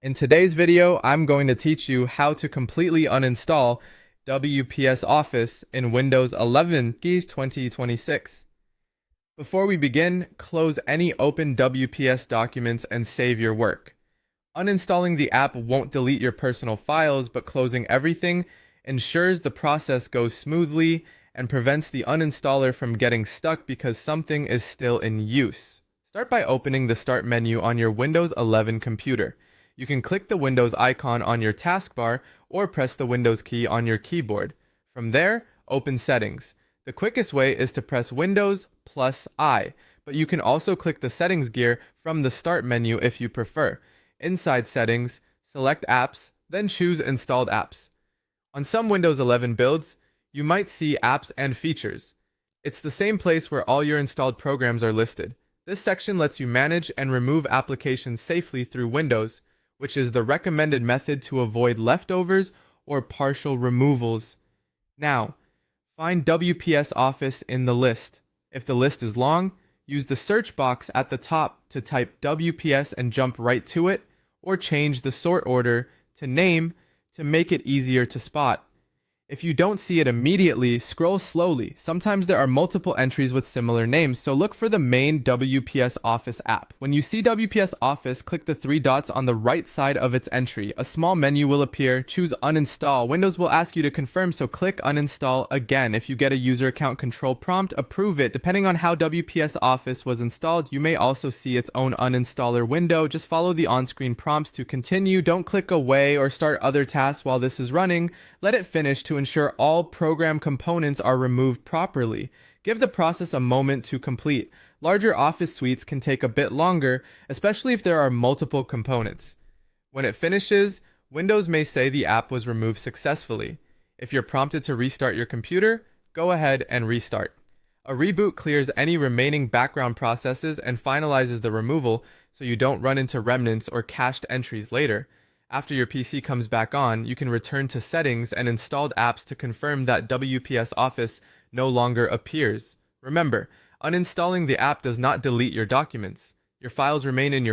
In today's video, I'm going to teach you how to completely uninstall WPS Office in Windows 11 2026. Before we begin, close any open WPS documents and save your work. Uninstalling the app won't delete your personal files, but closing everything ensures the process goes smoothly and prevents the uninstaller from getting stuck because something is still in use. Start by opening the Start menu on your Windows 11 computer. You can click the Windows icon on your taskbar or press the Windows key on your keyboard. From there, open Settings. The quickest way is to press Windows plus I, but you can also click the Settings gear from the Start menu if you prefer. Inside Settings, select Apps, then choose Installed Apps. On some Windows 11 builds, you might see Apps and Features. It's the same place where all your installed programs are listed. This section lets you manage and remove applications safely through Windows, which is the recommended method to avoid leftovers or partial removals. Now, find WPS Office in the list. If the list is long, use the search box at the top to type WPS and jump right to it, or change the sort order to name to make it easier to spot. If you don't see it immediately, scroll slowly. Sometimes there are multiple entries with similar names, so look for the main WPS Office app. When you see WPS Office, click the three dots on the right side of its entry. A small menu will appear. Choose Uninstall. Windows will ask you to confirm, so click Uninstall again. If you get a user account control prompt, approve it. Depending on how WPS Office was installed, you may also see its own uninstaller window. Just follow the on-screen prompts to continue. Don't click away or start other tasks while this is running. Let it finish to ensure all program components are removed properly. Give the process a moment to complete. Larger Office suites can take a bit longer, especially if there are multiple components. When it finishes, Windows may say the app was removed successfully. If you're prompted to restart your computer, go ahead and restart. A reboot clears any remaining background processes and finalizes the removal so you don't run into remnants or cached entries later. After your PC comes back on, you can return to Settings and Installed Apps to confirm that WPS Office no longer appears. Remember, uninstalling the app does not delete your documents. Your files remain in your